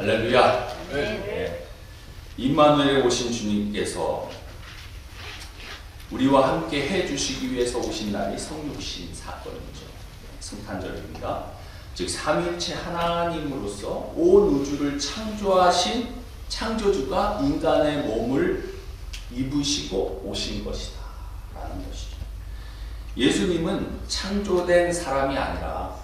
할렐루야. 네. 임마누엘에 오신 주님께서 우리와 함께 해주시기 위해서 오신 날이 성육신 사건이죠. 성탄절입니다. 즉 삼위일체 하나님으로서 온 우주를 창조하신 창조주가 인간의 몸을 입으시고 오신 것이다 라는 것이죠. 예수님은 창조된 사람이 아니라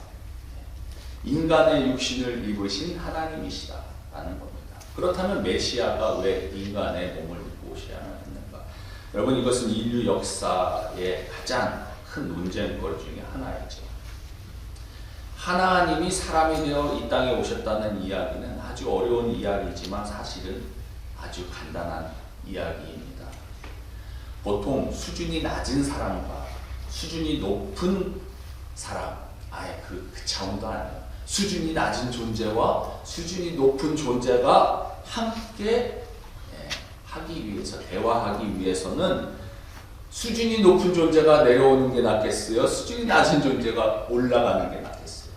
인간의 육신을 입으신 하나님이시다 라는 겁니다. 그렇다면 메시아가 왜 인간의 몸을 입고 오셔야 했는가? 여러분, 이것은 인류 역사의 가장 큰 논쟁거리 중에 하나이죠. 하나님이 사람이 되어 이 땅에 오셨다는 이야기는 아주 어려운 이야기지만 사실은 아주 간단한 이야기입니다. 보통 수준이 낮은 사람과 수준이 높은 사람, 아예 그 차원도 아니에요. 수준이 낮은 존재와 수준이 높은 존재가 함께 하기 위해서, 대화하기 위해서는 수준이 높은 존재가 내려오는 게 낫겠어요? 수준이 낮은 존재가 올라가는 게 낫겠어요?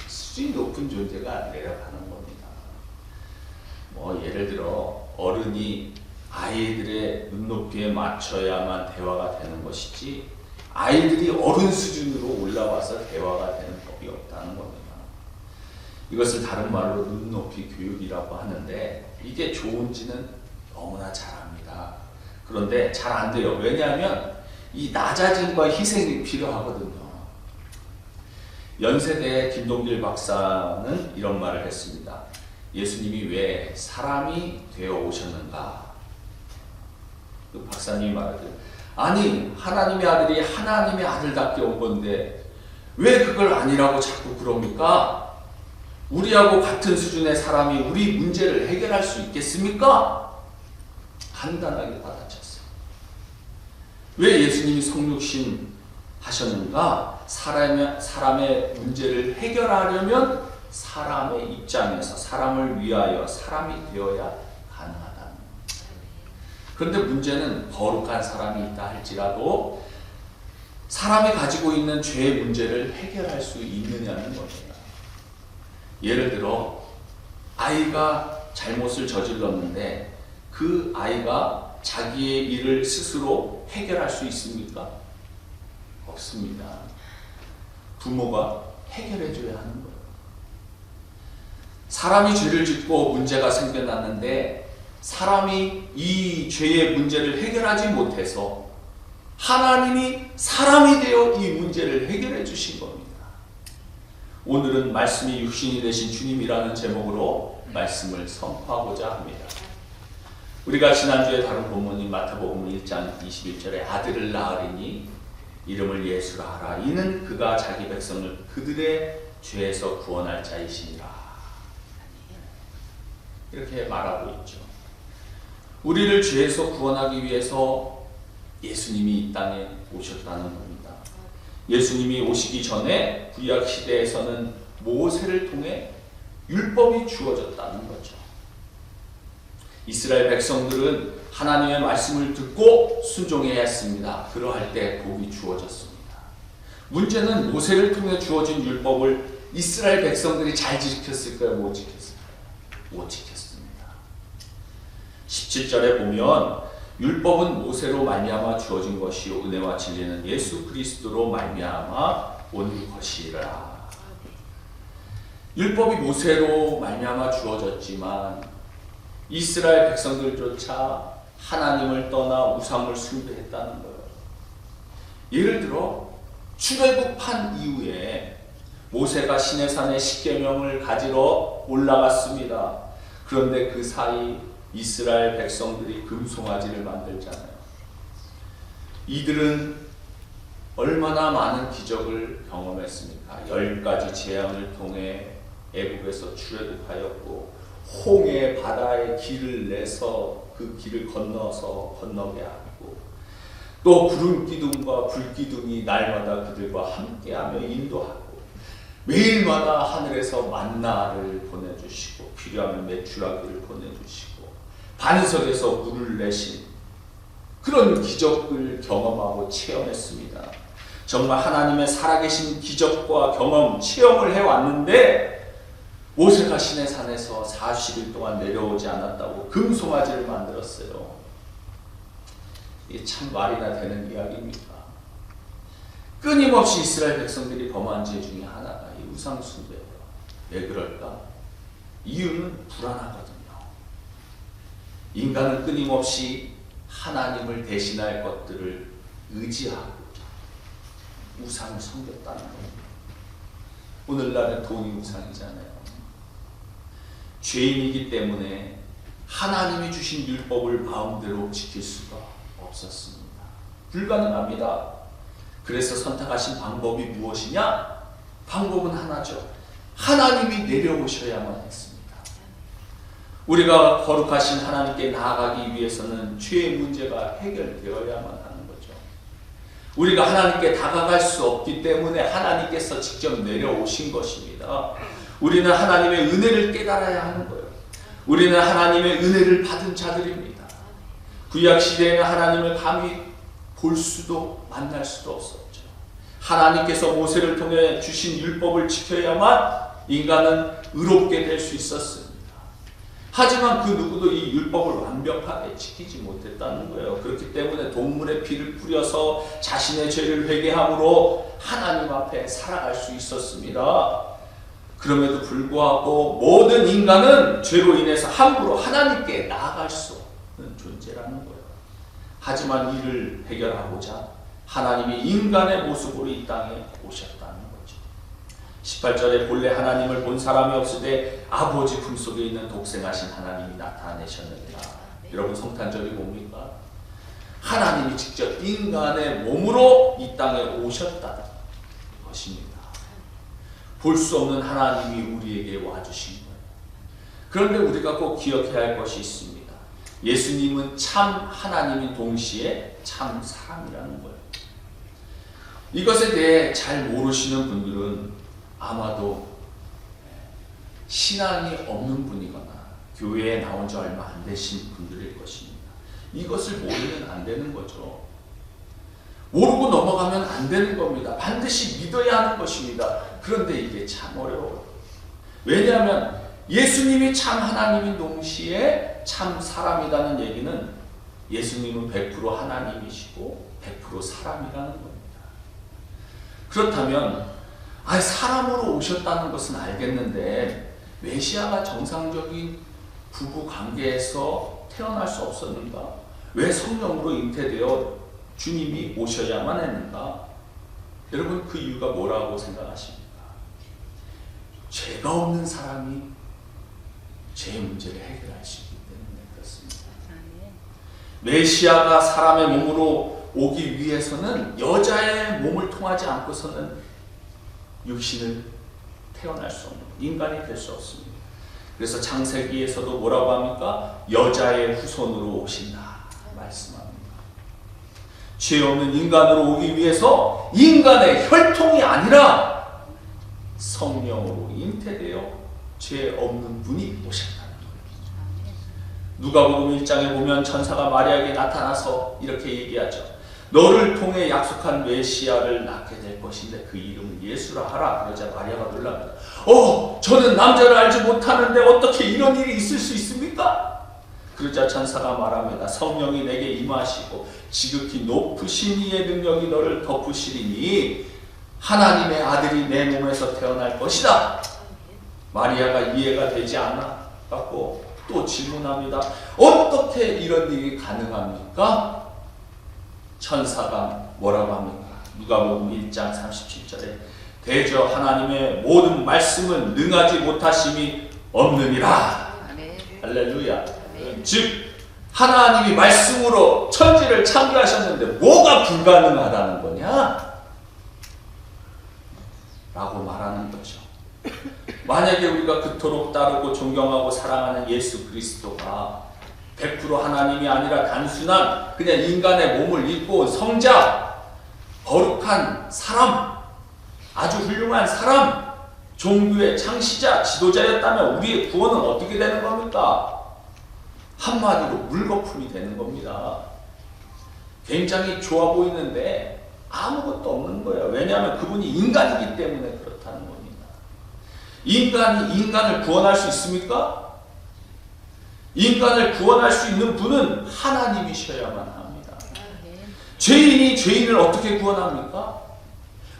수준이 높은 존재가 내려가는 겁니다. 예를 들어 어른이 아이들의 눈높이에 맞춰야만 대화가 되는 것이지 아이들이 어른 수준으로 올라와서 대화가 되는 법이 없다는 겁니다. 이것을 다른 말로 눈높이 교육이라고 하는데 이게 좋은지는 너무나 잘 압니다. 그런데 잘 안 돼요. 왜냐하면 이 낮아짐과 희생이 필요하거든요. 연세대 김동길 박사는 이런 말을 했습니다. 예수님이 왜 사람이 되어 오셨는가? 그 박사님이 말하길, 아니 하나님의 아들이 하나님의 아들답게 온 건데 왜 그걸 아니라고 자꾸 그럽니까? 우리하고 같은 수준의 사람이 우리 문제를 해결할 수 있겠습니까? 간단하게 받아쳤어요. 왜 예수님이 성육신 하셨는가? 사람의 문제를 해결하려면 사람의 입장에서 사람을 위하여 사람이 되어야 가능하다는 거예요. 그런데 문제는 거룩한 사람이 있다 할지라도 사람이 가지고 있는 죄의 문제를 해결할 수 있느냐는 겁니다. 예를 들어 아이가 잘못을 저질렀는데 그 아이가 자기의 일을 스스로 해결할 수 있습니까? 없습니다. 부모가 해결해 줘야 하는 거예요. 사람이 죄를 짓고 문제가 생겨났는데 사람이 이 죄의 문제를 해결하지 못해서 하나님이 사람이 되어 이 문제를 해결해 주신 겁니다. 오늘은 말씀이 육신이 되신 주님이라는 제목으로 말씀을 선포하고자 합니다. 우리가 지난주에 다룬 본문인 마태복음 1장 21절에 아들을 낳으리니 이름을 예수라 하라. 이는 그가 자기 백성을 그들의 죄에서 구원할 자이시니라. 이렇게 말하고 있죠. 우리를 죄에서 구원하기 위해서 예수님이 이 땅에 오셨다는 겁니다. 예수님이 오시기 전에 구약 시대에서는 모세를 통해 율법이 주어졌다는 거죠. 이스라엘 백성들은 하나님의 말씀을 듣고 순종해야 했습니다. 그러할 때 복이 주어졌습니다. 문제는 모세를 통해 주어진 율법을 이스라엘 백성들이 잘 지켰을까요? 못 지켰을까요? 못 지켰습니다. 17절에 보면 율법은 모세로 말미암아 주어진 것이요 은혜와 진리는 예수 그리스도로 말미암아 온 것이라. 율법이 모세로 말미암아 주어졌지만 이스라엘 백성들조차 하나님을 떠나 우상을 숭배했다는 거예요. 예를 들어 출애굽한 이후에 모세가 시내산에 십계명을 가지러 올라갔습니다. 그런데 그 사이 이스라엘 백성들이 금송아지를 만들잖아요. 이들은 얼마나 많은 기적을 경험했습니까? 10가지 재앙을 통해 애국에서 출애굽하였고 홍해 바다에 길을 내서 그 길을 건너게 하고 또 구름 기둥과 불 기둥이 날마다 그들과 함께하며 인도하고 매일마다 하늘에서 만나를 보내주시고 필요하면 메추라기를 보내주시고 반석에서 물을 내신 그런 기적을 경험하고 체험했습니다. 정말 하나님의 살아계신 기적과 경험, 체험을 해왔는데 모세가 시내 산에서 40일 동안 내려오지 않았다고 금송아지를 만들었어요. 이게 참 말이나 되는 이야기입니까? 끊임없이 이스라엘 백성들이 범한 죄 중에 하나가 이 우상 숭배예요. 왜 그럴까? 이유는 불안하거든요. 인간은 끊임없이 하나님을 대신할 것들을 의지하고 우상을 섬겼다는 겁니다. 오늘날은 돈이 우상이잖아요. 죄인이기 때문에 하나님이 주신 율법을 마음대로 지킬 수가 없었습니다. 불가능합니다. 그래서 선택하신 방법이 무엇이냐? 방법은 하나죠. 하나님이 내려오셔야만 했습니다. 우리가 거룩하신 하나님께 나아가기 위해서는 죄의 문제가 해결되어야만 하는 거죠. 우리가 하나님께 다가갈 수 없기 때문에 하나님께서 직접 내려오신 것입니다. 우리는 하나님의 은혜를 깨달아야 하는 거예요. 우리는 하나님의 은혜를 받은 자들입니다. 구약 시대에는 하나님을 감히 볼 수도 만날 수도 없었죠. 하나님께서 모세를 통해 주신 율법을 지켜야만 인간은 의롭게 될 수 있었습니다. 하지만 그 누구도 이 율법을 완벽하게 지키지 못했다는 거예요. 그렇기 때문에 동물의 피를 뿌려서 자신의 죄를 회개함으로 하나님 앞에 살아갈 수 있었습니다. 그럼에도 불구하고 모든 인간은 죄로 인해서 함부로 하나님께 나아갈 수 없는 존재라는 거예요. 하지만 이를 해결하고자 하나님이 인간의 모습으로 이 땅에 오셨다는 거죠. 18절에 본래 하나님을 본 사람이 없을 때 아버지 품속에 있는 독생하신 하나님이 나타내셨느니라. 여러분 성탄절이 뭡니까? 하나님이 직접 인간의 몸으로 이 땅에 오셨다는 것입니다. 볼 수 없는 하나님이 우리에게 와주신 거예요. 그런데 우리가 꼭 기억해야 할 것이 있습니다. 예수님은 참 하나님인 동시에 참 사람이라는 거예요. 이것에 대해 잘 모르시는 분들은 아마도 신앙이 없는 분이거나 교회에 나온 지 얼마 안 되신 분들일 것입니다. 이것을 모르면 안 되는 거죠. 모르고 넘어가면 안 되는 겁니다. 반드시 믿어야 하는 것입니다. 그런데 이게 참 어려워요. 왜냐하면 예수님이 참 하나님인 동시에 참 사람이라는 얘기는 예수님은 100% 하나님이시고 100% 사람이라는 겁니다. 그렇다면 사람으로 오셨다는 것은 알겠는데 메시아가 정상적인 부부 관계에서 태어날 수 없었는가? 왜 성령으로 잉태되어 주님이 오셔야만 했는가? 여러분 그 이유가 뭐라고 생각하십니까? 죄가 없는 사람이 죄의 문제를 해결할 수 있기 때문에 그렇습니다. 메시아가 사람의 몸으로 오기 위해서는 여자의 몸을 통하지 않고서는 육신을 태어날 수 없는 인간이 될 수 없습니다. 그래서 창세기에서도 뭐라고 합니까? 여자의 후손으로 오신다 말씀합니다. 죄 없는 인간으로 오기 위해서 인간의 혈통이 아니라 성령으로 잉태되어 죄 없는 분이 오셨다는 거예요. 누가복음 1장에 보면 천사가 마리아에게 나타나서 이렇게 얘기하죠. 너를 통해 약속한 메시아를 낳게 될 것인데 그 이름은 예수라 하라. 그러자 마리아가 놀랍니다. 저는 남자를 알지 못하는데 어떻게 이런 일이 있을 수 있습니까? 그러자 천사가 말합니다. 성령이 내게 임하시고 지극히 높으신 이의 능력이 너를 덮으시리니 하나님의 아들이 내 몸에서 태어날 것이다. 마리아가 이해가 되지 않아 갖고 또 질문합니다. 어떻게 이런 일이 가능합니까? 천사가 뭐라고 합니까? 누가복음 1장 37절에 대저 하나님의 모든 말씀은 능하지 못하심이 없느니라. 할렐루야. 즉 하나님이 말씀으로 천지를 창조하셨는데 뭐가 불가능하다는 거냐? 라고 말하는 거죠. 만약에 우리가 그토록 따르고 존경하고 사랑하는 예수 그리스도가 100% 하나님이 아니라 단순한 그냥 인간의 몸을 입고 온 성자, 거룩한 사람, 아주 훌륭한 사람, 종교의 창시자, 지도자였다면 우리의 구원은 어떻게 되는 겁니까? 한마디로 물거품이 되는 겁니다. 굉장히 좋아 보이는데 아무것도 없는 거예요. 왜냐하면 그분이 인간이기 때문에 그렇다는 겁니다. 인간이 인간을 구원할 수 있습니까? 인간을 구원할 수 있는 분은 하나님이셔야만 합니다. 죄인이 죄인을 어떻게 구원합니까?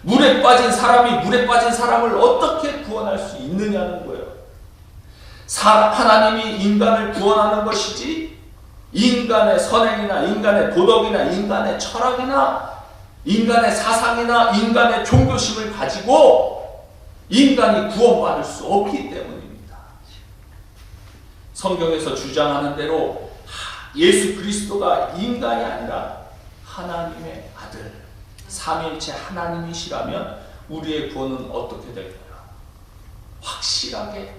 물에 빠진 사람이 물에 빠진 사람을 어떻게 구원할 수 있느냐는 거예요. 하나님이 인간을 구원하는 것이지 인간의 선행이나 인간의 도덕이나 인간의 철학이나 인간의 사상이나 인간의 종교심을 가지고 인간이 구원받을 수 없기 때문입니다. 성경에서 주장하는 대로 예수 그리스도가 인간이 아니라 하나님의 아들, 삼위일체 하나님이시라면 우리의 구원은 어떻게 될까요? 확실하게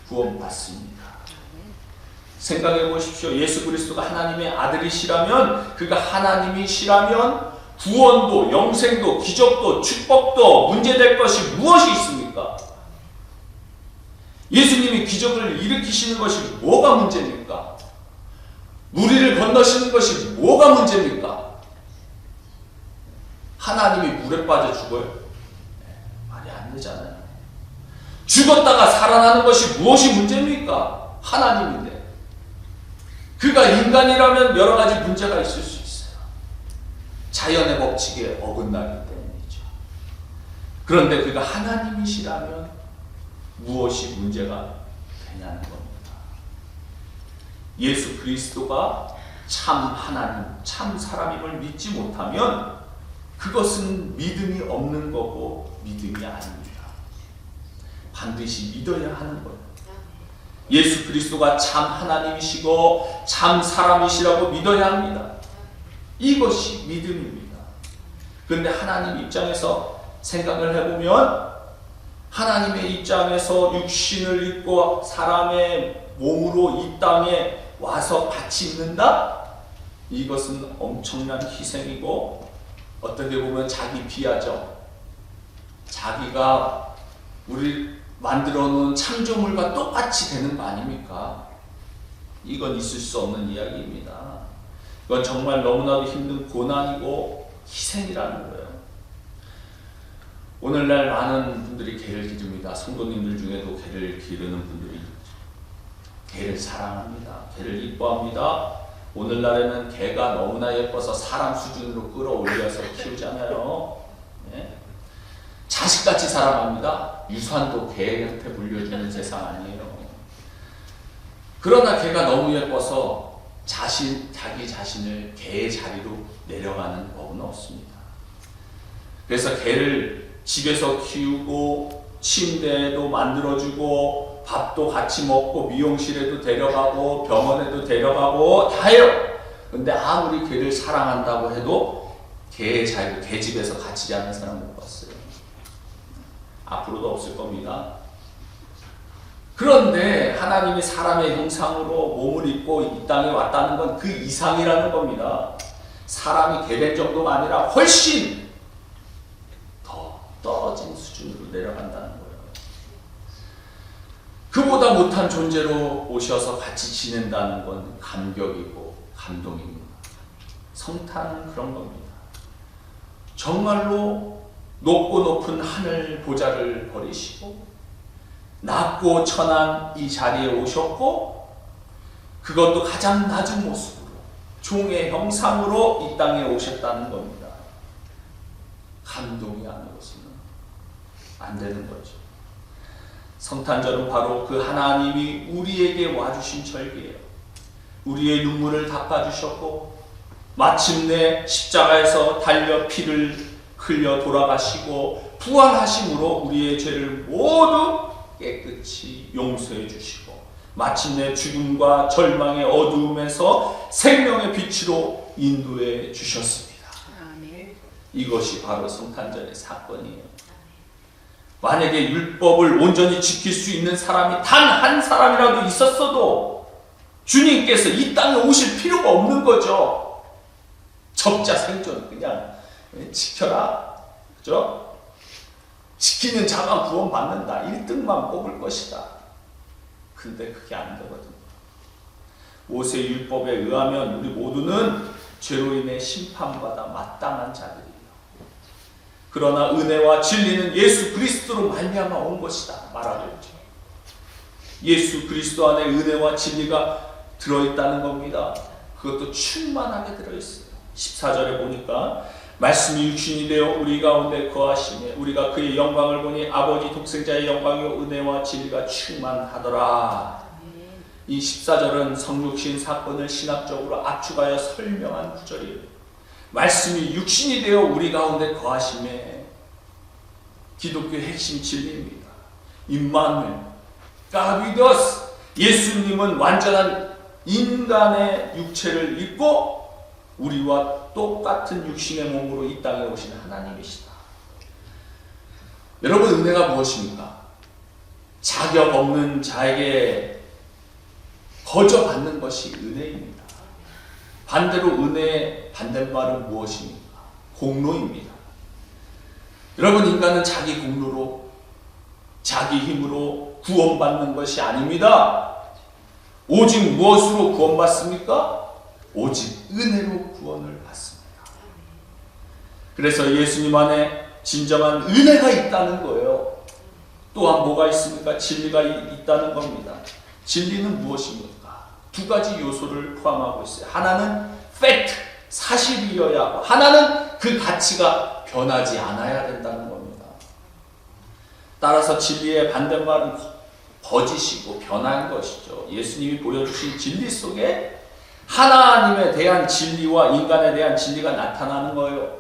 구원받습니다. 생각해 보십시오. 예수 그리스도가 하나님의 아들이시라면, 그가 하나님이시라면 구원도, 영생도, 기적도, 축복도 문제될 것이 무엇이 있습니까? 예수님이 기적을 일으키시는 것이 뭐가 문제입니까? 무리를 건너시는 것이 뭐가 문제입니까? 하나님이 물에 빠져 죽어요? 말이 안 되잖아요. 죽었다가 살아나는 것이 무엇이 문제입니까? 하나님인데. 그가 인간이라면 여러 가지 문제가 있을 수 있어요. 자연의 법칙에 어긋나기 때문이죠. 그런데 그가 하나님이시라면 무엇이 문제가 되냐는 겁니다. 예수 그리스도가 참 하나님, 참 사람임을 믿지 못하면 그것은 믿음이 없는 거고 믿음이 아닙니다. 반드시 믿어야 하는 거예요. 예수 그리스도가 참 하나님이시고 참 사람이시라고 믿어야 합니다. 이것이 믿음입니다. 그런데 하나님 입장에서 생각을 해보면 하나님의 입장에서 육신을 입고 사람의 몸으로 이 땅에 와서 같이 있는다? 이것은 엄청난 희생이고 어떻게 보면 자기 비하죠. 자기가 우리 만들어 놓은 창조물과 똑같이 되는 거 아닙니까? 이건 있을 수 없는 이야기입니다. 이건 정말 너무나도 힘든 고난이고 희생이라는 거예요. 오늘날 많은 분들이 개를 기릅니다. 성도님들 중에도 개를 기르는 분들이 개를 사랑합니다. 개를 이뻐합니다. 오늘날에는 개가 너무나 예뻐서 사람 수준으로 끌어올려서 키우잖아요. 네? 자식같이 사랑합니다. 유산도 개한테 물려주는 세상 아니에요. 그러나 개가 너무 예뻐서 자기 자신을 개의 자리로 내려가는 법은 없습니다. 그래서 개를 집에서 키우고 침대도 만들어주고 밥도 같이 먹고 미용실에도 데려가고 병원에도 데려가고 다 해요. 근데 아무리 개를 사랑한다고 해도 개의 자리로 개집에서 같이 자는 사람 못 봤어요. 앞으로도 없을 겁니다. 그런데 하나님이 사람의 형상으로 몸을 입고 이 땅에 왔다는 건 그 이상이라는 겁니다. 사람이 개된 정도가 아니라 훨씬 더 떨어진 수준으로 내려간다는 거예요. 그보다 못한 존재로 오셔서 같이 지낸다는 건 감격이고 감동입니다. 성탄은 그런 겁니다. 정말로 높고 높은 하늘 보좌를 버리시고 낮고 천한 이 자리에 오셨고 그것도 가장 낮은 모습으로 종의 형상으로 이 땅에 오셨다는 겁니다. 감동이 아니고서는 안 되는 거죠. 성탄절은 바로 그 하나님이 우리에게 와주신 절기예요. 우리의 눈물을 닦아주셨고 마침내 십자가에서 달려 피를 흘려 돌아가시고 부활하심으로 우리의 죄를 모두 깨끗이 용서해 주시고 마침내 죽음과 절망의 어두움에서 생명의 빛으로 인도해 주셨습니다. 이것이 바로 성탄절의 사건이에요. 만약에 율법을 온전히 지킬 수 있는 사람이 단 한 사람이라도 있었어도 주님께서 이 땅에 오실 필요가 없는 거죠. 적자 생존 그냥 지켜라. 그죠? 지키는 자가 구원받는다. 1등만 뽑을 것이다. 근데 그게 안 되거든요. 모세 율법에 의하면 우리 모두는 죄로 인해 심판받아 마땅한 자들이에요. 그러나 은혜와 진리는 예수 그리스도로 말미암아 온 것이다 말하고 있죠. 예수 그리스도 안에 은혜와 진리가 들어있다는 겁니다. 그것도 충만하게 들어있어요. 14절에 보니까 말씀이 육신이 되어 우리 가운데 거하시며 우리가 그의 영광을 보니 아버지 독생자의 영광이요 은혜와 진리가 충만하더라. 이 14절은 성육신 사건을 신학적으로 압축하여 설명한 구절이에요. 말씀이 육신이 되어 우리 가운데 거하시며 기독교의 핵심 진리입니다. 임마누엘, God with us. 예수님은 완전한 인간의 육체를 입고 우리와 똑같은 육신의 몸으로 이 땅에 오신 하나님이시다. 여러분, 은혜가 무엇입니까? 자격 없는 자에게 거저 받는 것이 은혜입니다. 반대로 은혜의 반대말은 무엇입니까? 공로입니다. 여러분, 인간은 자기 공로로, 자기 힘으로 구원받는 것이 아닙니다. 오직 무엇으로 구원받습니까? 오직 은혜로 구원을 받습니다. 그래서 예수님 안에 진정한 은혜가 있다는 거예요. 또한 뭐가 있습니까? 진리가 있다는 겁니다. 진리는 무엇입니까? 두 가지 요소를 포함하고 있어요. 하나는 fact, 사실이어야 하고, 하나는 그 가치가 변하지 않아야 된다는 겁니다. 따라서 진리의 반대말은 거짓이고 변한 것이죠. 예수님이 보여주신 진리 속에 하나님에 대한 진리와 인간에 대한 진리가 나타나는 거예요.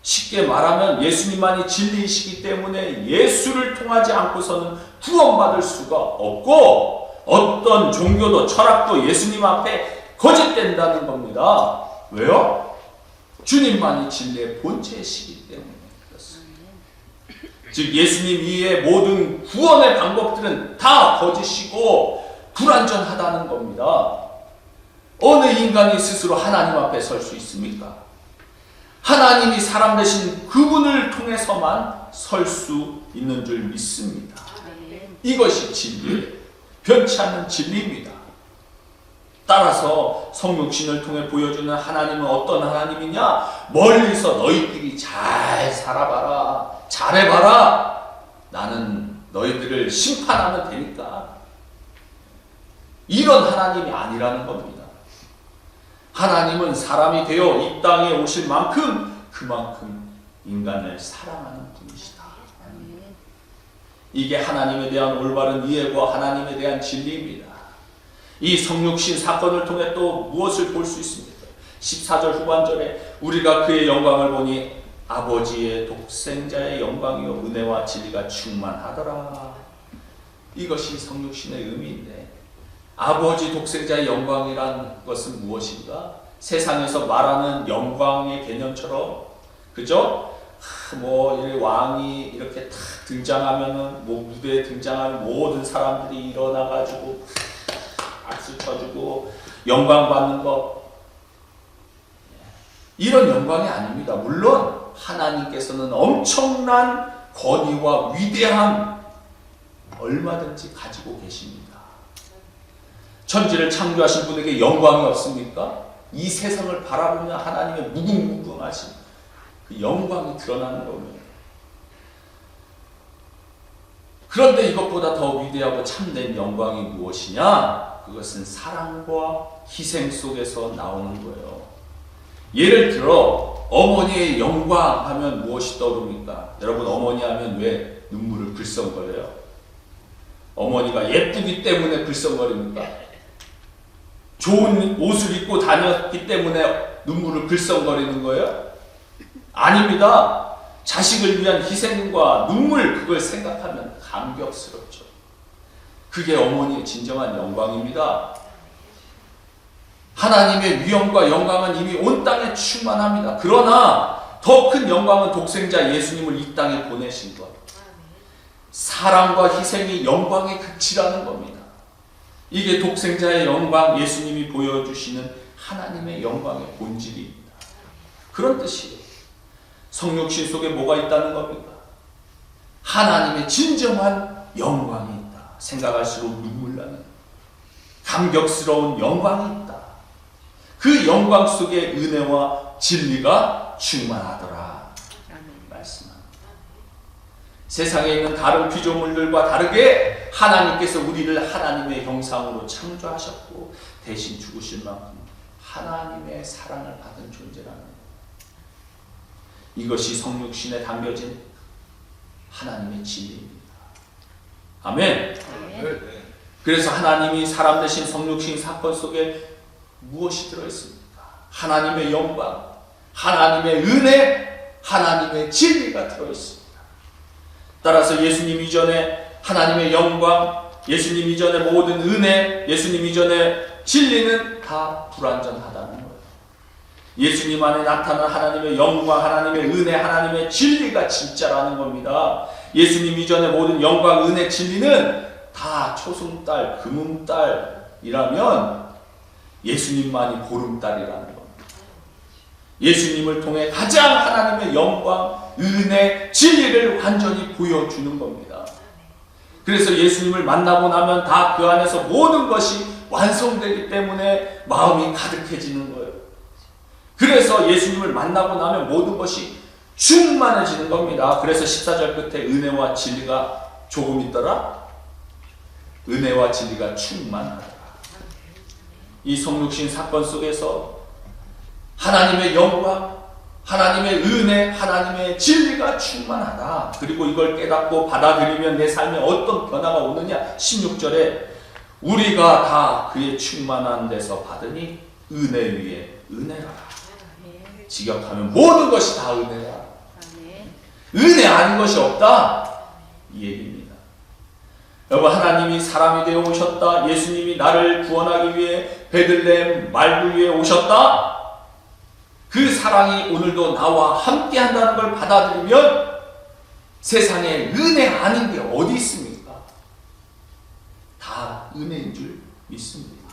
쉽게 말하면 예수님만이 진리이시기 때문에 예수를 통하지 않고서는 구원받을 수가 없고, 어떤 종교도 철학도 예수님 앞에 거짓된다는 겁니다. 왜요? 주님만이 진리의 본체이시기 때문에 그렇습니다. 즉 예수님 이외의 모든 구원의 방법들은 다 거짓이고 불완전하다는 겁니다. 어느 인간이 스스로 하나님 앞에 설 수 있습니까? 하나님이 사람 되신 그분을 통해서만 설 수 있는 줄 믿습니다. 이것이 진리예요. 변치 않는 진리입니다. 따라서 성육신을 통해 보여주는 하나님은 어떤 하나님이냐? 멀리서 너희들이 잘 살아봐라, 잘해봐라, 나는 너희들을 심판하면 되니까, 이런 하나님이 아니라는 겁니다. 하나님은 사람이 되어 이 땅에 오실 만큼 그만큼 인간을 사랑하는 분이시다. 이게 하나님에 대한 올바른 이해와 하나님에 대한 진리입니다. 이 성육신 사건을 통해 또 무엇을 볼 수 있습니까? 14절 후반절에 우리가 그의 영광을 보니 아버지의 독생자의 영광이요 은혜와 진리가 충만하더라. 이것이 성육신의 의미인데, 아버지 독생자의 영광이란 것은 무엇인가? 세상에서 말하는 영광의 개념처럼, 그죠? 왕이 이렇게 탁 등장하면은, 무대에 등장하면 모든 사람들이 일어나가지고 박수 쳐주고 영광 받는 것, 이런 영광이 아닙니다. 물론 하나님께서는 엄청난 권위와 위대함 얼마든지 가지고 계십니다. 천지를 창조하신 분에게 영광이 없습니까? 이 세상을 바라보면 하나님의 무궁무궁하신 그 영광이 드러나는 겁니다. 그런데 이것보다 더 위대하고 참된 영광이 무엇이냐? 그것은 사랑과 희생 속에서 나오는 거예요. 예를 들어 어머니의 영광 하면 무엇이 떠오릅니까? 여러분, 어머니 하면 왜 눈물을 글썽거려요? 어머니가 예쁘기 때문에 글썽거립니까? 좋은 옷을 입고 다녔기 때문에 눈물을 글썽거리는 거예요? 아닙니다. 자식을 위한 희생과 눈물, 그걸 생각하면 감격스럽죠. 그게 어머니의 진정한 영광입니다. 하나님의 위엄과 영광은 이미 온 땅에 충만합니다. 그러나 더 큰 영광은 독생자 예수님을 이 땅에 보내신 것, 사랑과 희생이 영광의 극치라는 겁니다. 이게 독생자의 영광, 예수님이 보여주시는 하나님의 영광의 본질입니다. 그런 뜻이에요. 성육신 속에 뭐가 있다는 겁니까? 하나님의 진정한 영광이 있다. 생각할수록 눈물 나는 감격스러운 영광이 있다. 그 영광 속에 은혜와 진리가 충만하더라 말씀합니다. 세상에 있는 다른 피조물들과 다르게 하나님께서 우리를 하나님의 형상으로 창조하셨고 대신 죽으실 만큼 하나님의 사랑을 받은 존재라는 것. 이것이 성육신에 담겨진 하나님의 진리입니다. 아멘. 그래서 하나님이 사람 되신 성육신 사건 속에 무엇이 들어있습니까? 하나님의 영광, 하나님의 은혜, 하나님의 진리가 들어있습니다. 따라서 예수님 이전에 하나님의 영광, 예수님 이전의 모든 은혜, 예수님 이전의 진리는 다 불완전하다는 거예요. 예수님 안에 나타난 하나님의 영광, 하나님의 은혜, 하나님의 진리가 진짜라는 겁니다. 예수님 이전의 모든 영광, 은혜, 진리는 다 초승달, 금음달이라면 예수님만이 보름달이라는 겁니다. 예수님을 통해 가장 하나님의 영광, 은혜, 진리를 완전히 보여주는 겁니다. 그래서 예수님을 만나고 나면 다 그 안에서 모든 것이 완성되기 때문에 마음이 가득해지는 거예요. 그래서 예수님을 만나고 나면 모든 것이 충만해지는 겁니다. 그래서 14절 끝에 은혜와 진리가 조금 있더라. 은혜와 진리가 충만하더라. 이 성육신 사건 속에서 하나님의 영광, 하나님의 은혜, 하나님의 진리가 충만하다. 그리고 이걸 깨닫고 받아들이면 내 삶에 어떤 변화가 오느냐. 16절에 우리가 다 그의 충만한 데서 받으니 은혜 위에 은혜라. 직역하면 모든 것이 다 은혜라. 은혜 아닌 것이 없다. 이 얘기입니다. 여러분, 하나님이 사람이 되어 오셨다. 예수님이 나를 구원하기 위해 베들레헴 말구 위에 오셨다. 그 사랑이 오늘도 나와 함께 한다는 걸 받아들이면 세상에 은혜 아닌 게 어디 있습니까? 다 은혜인 줄 믿습니다.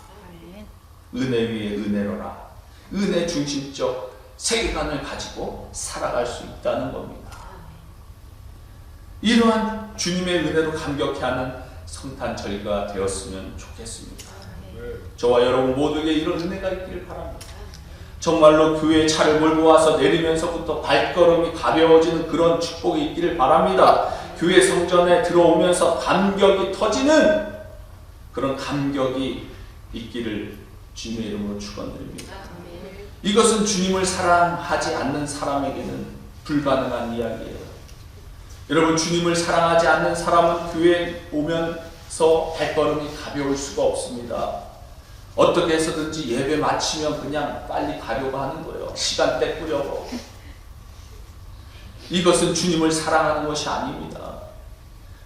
은혜 위에 은혜로라. 은혜 중심적 세계관을 가지고 살아갈 수 있다는 겁니다. 이러한 주님의 은혜로 감격해하는 성탄절기가 되었으면 좋겠습니다. 저와 여러분 모두에게 이런 은혜가 있기를 바랍니다. 정말로 교회에 차를 몰고 와서 내리면서부터 발걸음이 가벼워지는 그런 축복이 있기를 바랍니다. 교회 성전에 들어오면서 감격이 터지는 그런 감격이 있기를 주님의 이름으로 축원드립니다. 이것은 주님을 사랑하지 않는 사람에게는 불가능한 이야기예요. 여러분, 주님을 사랑하지 않는 사람은 교회에 오면서 발걸음이 가벼울 수가 없습니다. 어떻게 해서든지 예배 마치면 그냥 빨리 가려고 하는 거예요. 시간 때꾸려고. 이것은 주님을 사랑하는 것이 아닙니다.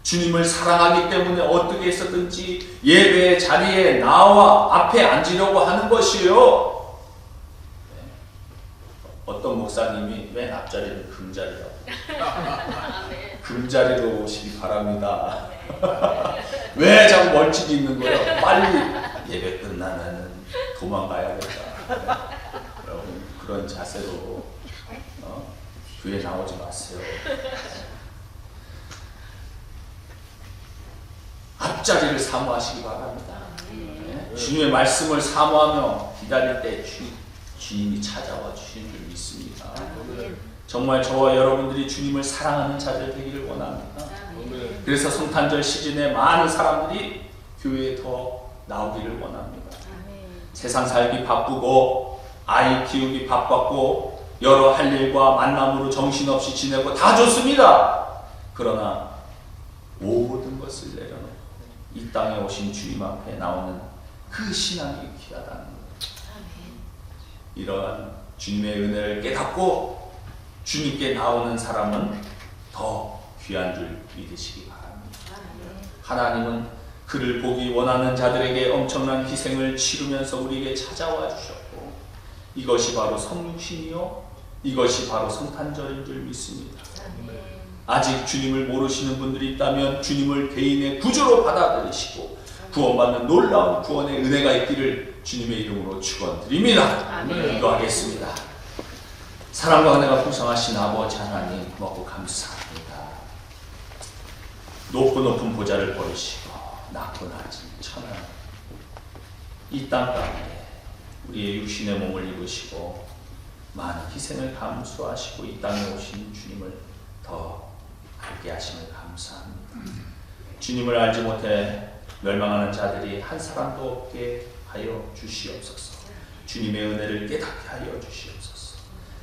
주님을 사랑하기 때문에 어떻게 해서든지 예배의 자리에 나와 앞에 앉으려고 하는 것이에요. 어떤 목사님이 맨 앞자리는 금자리라고. 금자리로 오시기 바랍니다. 왜 자꾸 멀찍이 있는 거예요? 빨리 예배 끝나면 도망가야겠다. 여러분, 그런 자세로 교회 나오지 마세요. 앞자리를 사모하시기 바랍니다. 주님의 말씀을 사모하며 기다릴 때 주님이 찾아와 주신 줄 믿습니다. 정말 저와 여러분들이 주님을 사랑하는 자들 되기를 원합니다. 그래서 성탄절 시즌에 많은 사람들이 교회에 더 나오기를 원합니다. 세상 살기 바쁘고 아이 키우기 바빴고 여러 할 일과 만남으로 정신없이 지내고 다 좋습니다. 그러나 모든 것을 내려놓고 이 땅에 오신 주님 앞에 나오는 그 신앙이 귀하다는 거예요. 이러한 주님의 은혜를 깨닫고 주님께 나오는 사람은 더 귀한 줄 믿으시기 바랍니다. 하나님은 그를 보기 원하는 자들에게 엄청난 희생을 치르면서 우리에게 찾아와 주셨고 이것이 바로 성육신이요 이것이 바로 성탄절인 줄 믿습니다. 아직 주님을 모르시는 분들이 있다면 주님을 개인의 구주로 받아들이시고 구원받는 놀라운 구원의 은혜가 있기를 주님의 이름으로 축원드립니다. 기도하겠습니다. 사랑과 은혜가 풍성하신 아버지 하나님 고맙고 감사합니다. 높은 보좌를 버리시고 낮고 낮은 천한 이 땅 가운데 우리의 육신의 몸을 입으시고 많은 희생을 감수하시고 이 땅에 오신 주님을 더 알게 하심을 감사합니다. 주님을 알지 못해 멸망하는 자들이 한 사람도 없게 하여 주시옵소서. 주님의 은혜를 깨닫게 하여 주시옵소서.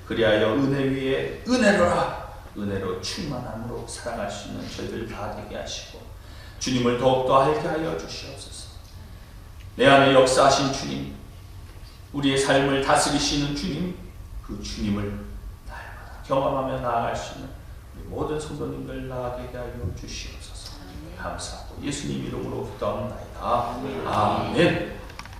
그리하여 은혜 위에 은혜로라 은혜로 충만함으로 살아갈 수 있는 저희들 다 되게 하시고 주님을 더욱더 알게 하여 주시옵소서. 내 안에 역사하신 주님, 우리의 삶을 다스리시는 주님, 그 주님을 날마다 경험하며 나아갈 수 있는 우리 모든 성도님들 나아가게 하여 주시옵소서. 감사하고 예수님 이름으로 기도합니다. 아멘.